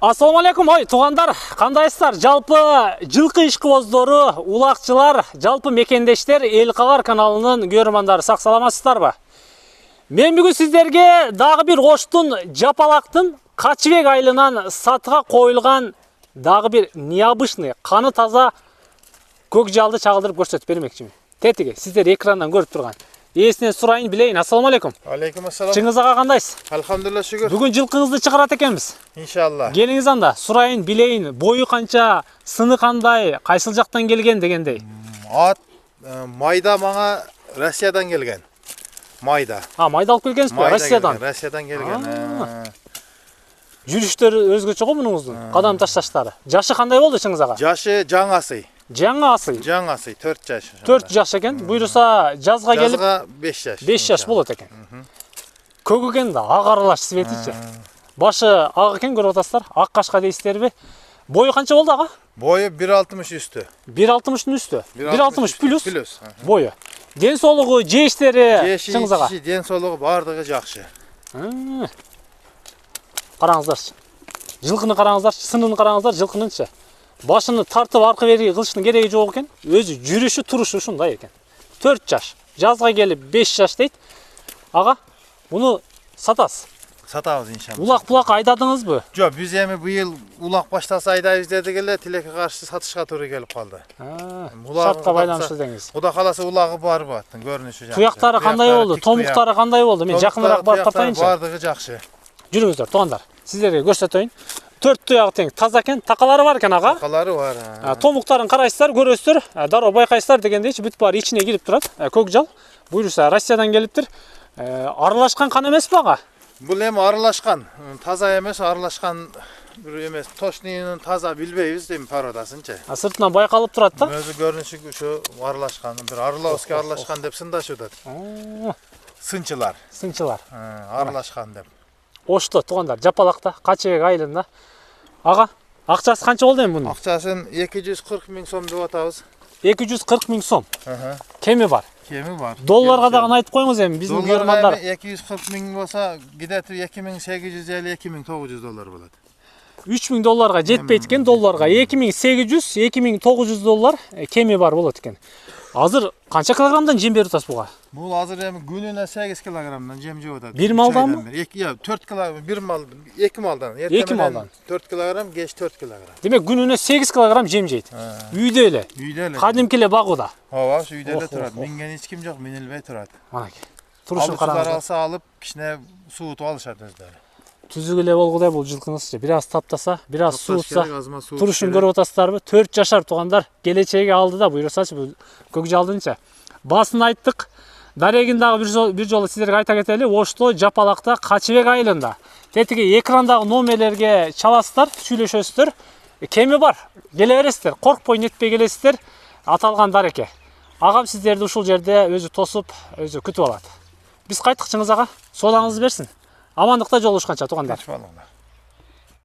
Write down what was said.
Ассаламу алейкум, туғандар, қандайсыздар? Жалпы жылқы ишкыбоздору, улакчылар, жалпы мекендештер, Элкалар каналынын көрөрмандары, сак саламатсыздар ба? Мен бүгүн сиздерге дагы бир Оштун Жапалактын Качыбек айылынан сатыга коюлган дагы бир необычный, каны таза көк жалды чагылдырып көрсөтүп бермекчимин. Тетиги сиздер экрандан көрүп турган. Эсинен сурайын билейин. Ассаламу алейкум. Алейкум ассалам. Чыңгыз ага кандайсыз? Алхамдулилла, шүгүр. Бүгүн жылкыңызды чыгарат экенбиз. Иншалла. Келиңиз анда, сурайын билейин. Бою канча, сыны кандай, кайсыл жактан келген дегендей. Ат майда мага Россиядан келген. Майда. Майда алып келгенсизби? Россиядан. Россиядан келген. Жүрүштөрү өзгөчө го мунуңуздун. Кадам ташташтары. Жашы кандай болду чыңгыз ага? Жашы жаңасы. Жаңасы. Жаңасы 4 жаш. 4 жаш экен. Буйруса жазга келип 5 жаш. 5 жаш болот экен. Көк экен да, ак аралаш светичи. Башы ак экен, көрүп атасыздар. Ак кашка дейсиздерби? Бою канча болду ага? Бою 1.60 үстү. 1.60-тын үстү. 1.60 плюс. Плюс. Бою. Ден соолугу, жештери чыңгыз ага. Ден соолугу бардыгы жакшы. Караңыздарчы. Жылкыны караңыздарчы, сынын караңыздар, жылкынынчы. Башыны тартып аркы бери кылыштын кереги жок экен. Өзү жүрүшү, турушу ушундай экен. 4 жаш. Жазга келип 5 жаш дейт. Ага, буну сатасыз. Сатабыз иншалла. Улак-булак айдадыңызбы? Жок, биз эми быйыл улак баштаса айдайбыз дедик эле, тилекке каршы сатышка туура келип калды. Шартка байланыштуу деңиз. Куда каласа улагы бар бу аттын, көрүнүшү жакшы. Туяктары кандай болду? Томуктары кандай болду? Мен жакыныраак барып тартайынчы. Бардыгы жакшы. Жүрүңүздөр, туугандар. Сиздерге көрсөтөйүн. 4 туягы тең, таза экен, такалары бар экен ага. Такалары бар. Томуктарын карайсыздар, көрөсүздөр, дароо байкайсыздар дегендейчи бүт баары ичине кирип турат. Көк жал. Буйруса Россиядан келиптир. Аралашкан кан эмеспи ага? Бул эми аралашкан, таза эмес, аралашкан бир эмес. Точныйын таза билбейбиз эми породасынчы. Сыртынан байкалып турат да. Өзү көрүнүшү ушу аралашкан, бир Орловский аралашкан деп сындашууда. Сынчылар. Сынчылар. Аралашкан деп. Ошто туугандар, Жапалакта, Качыбек айылында. Ага, акчасы канча болду эми бунун? Акчасын 240 миң сом деп атабыз. 240 миң сом. Кеми бар. Кеми бар. Долларга дагы айтып коюңуз эми, биздин көрөрмандар. 240 миң болса, где-то 2850-2900 доллар болот. 3000 долларга жетпейт экен, долларга 2800-2900 доллар кеми бар болот экен. Азыр канча килограммдан жем берип атасыз буга? Бул азыр эми күнүнө 8 килограммдан жем жеп атат. Бир малданбы? 4 килограмм, бир мал, 2 малдан. 2 малдан. 4 килограмм, кеч 4 килограмм. Демек күнүнө 8 килограмм жем жейт. Үйдө эле. Үйдө эле. Кадимки эле багууда. Ооба, үйдө эле турат. Минген эч ким жок, минилбей турат. Манаки. Турушун караңыз. Алса алып, кичине суутуп алышат өздөрү. Түзүк эле болгудай бул жылкыңызчы. Бир аз таптаса, бир аз суутса. Турушун көрүп атасыздарбы? 4 жашар туугандар, келечеги алдыда буйрусачы бул көк жалдынча. Басын айттык. Дарегин дагы бир жолу сиздерге айта кетели. Ошто Жапалакта Качыбек айылында. Тетиги экрандагы номерлерге чаласыздар, сүйлөшөсүздөр. Кеми бар. Келе бересиздер. Коркпой нетпей келесиздер. Аталган дареке. Агам сиздерди ушул жерде өзү тосуп, өзү күтүп алат. Биз кайттык чыңгыз ага. Соолугуңузду берсин. Амандыкта жолугушканча туугандар.